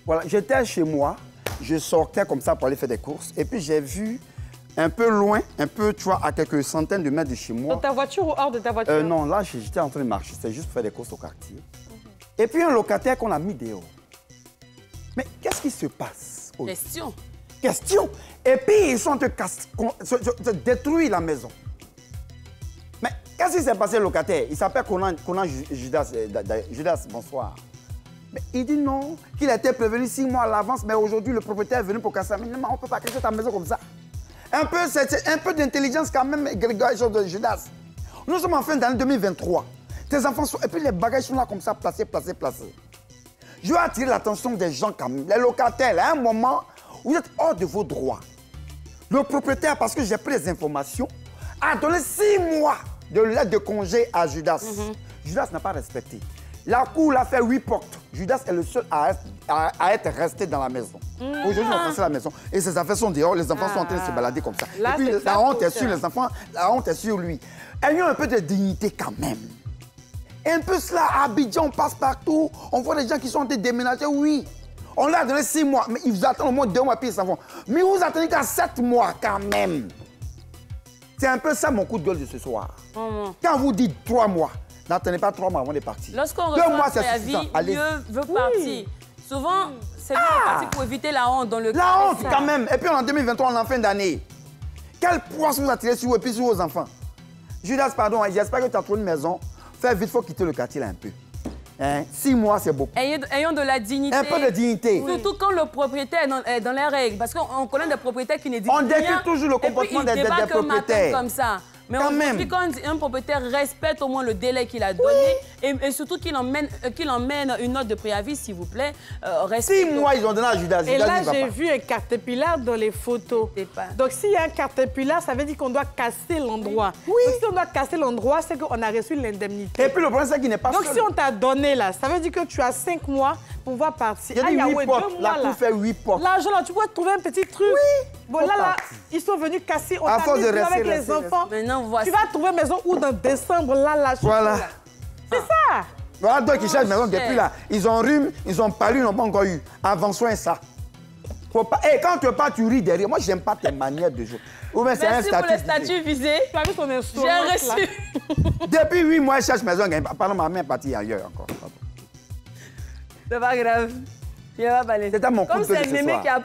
Voilà, j'étais chez moi, je sortais comme ça pour aller faire des courses. Et puis j'ai vu un peu loin, un peu, tu vois, à quelques centaines de mètres de chez moi. Dans ta voiture ou hors de ta voiture? Non, là, j'étais en train de marcher. C'était juste pour faire des courses au quartier. Et puis un locataire qu'on a mis dehors. Mais qu'est-ce qui se passe? Question. Et puis ils sont en train de détruire la maison. Mais qu'est-ce qui s'est passé, le locataire? Il s'appelle Conan Judas. Judas, bonsoir. Mais il dit non, qu'il a été prévenu 6 mois à l'avance, mais aujourd'hui, le propriétaire est venu pour casser. Mais non, on ne peut pas casser ta maison comme ça. C'est un peu d'intelligence quand même, Grégoire de Judas. Nous sommes en fin d'année 2023. Tes enfants sont... Et puis les bagages sont là comme ça, placés. Je veux attirer l'attention des gens quand même, les locataires. À un moment, vous êtes hors de vos droits. Le propriétaire, parce que j'ai pris les informations, a donné 6 mois de lettre de congé à Judas. Judas n'a pas respecté. La cour l'a fait 8 portes. Judas est le seul à être resté dans la maison. Aujourd'hui, on a cassé la maison. Et ses affaires sont dehors, les enfants sont en train de se balader comme ça. Là, et puis la honte est sur les enfants, la honte est sur lui. Ayons un peu de dignité quand même. Et un peu cela, à Abidjan, on passe partout. On voit des gens qui sont en train de déménager, oui. On leur a donné 6 mois, mais ils vous attendent au moins 2 mois, puis ils s'en vont. Mais vous attendez qu'à 7 mois quand même. C'est un peu ça mon coup de gueule de ce soir. Quand vous dites 3 mois, n'attendez pas 3 mois avant de partir. Lorsqu'on reçoit un préavis, mieux veut partir. Souvent, c'est mieux de partir pour éviter la honte dans le cas. La honte quand même. Et puis en 2023, on est en fin d'année. Quel poids vous attirez sur vous et puis sur vos enfants? Judas, pardon, j'espère que tu as trouvé une maison. Fais vite, il faut quitter le quartier là un peu. 6 mois, c'est beaucoup. Ayons de la dignité. Un peu de dignité. Surtout quand le propriétaire est dans les règles. Parce qu'on connaît des propriétaires qui ne disent rien. On décrit toujours le comportement des propriétaires. Comme ça. Mais quand un propriétaire respecte au moins le délai qu'il a donné et surtout qu'il emmène une note de préavis, s'il vous plaît, 6 mois, ils ont donné à Judas. Et là, j'ai vu un caterpillar dans les photos. Donc, s'il y a un caterpillar, ça veut dire qu'on doit casser l'endroit. Donc, si on doit casser l'endroit, c'est qu'on a reçu l'indemnité. Et puis, le problème, c'est qu'il n'est pas Donc, si on t'a donné là, ça veut dire que tu as 5 mois pour pouvoir partir. Il y a 8 portes. La cour fait 8 portes. L'argent, là, tu peux trouver un petit truc. Oui. Bon, là, ils sont venus casser. On t'a mis avec les enfants. Maintenant, voici. Tu vas trouver une maison où dans décembre, là. Voilà. C'est ça. Voilà, donc ils cherchent une maison depuis là. Ils ont rhume, ils ont palu, ils n'ont pas encore eu. Avant soin ça. Faut pas... Et quand tu pars, tu ris derrière. Moi, j'aime pas tes manières de jouer. Merci pour le statut visé. J'ai reçu. Depuis 8 mois, je cherche maison. Pardon, ma main est partie ailleurs encore. C'est pas grave. Il va pas aller. C'était mon coup de gueule ce soir.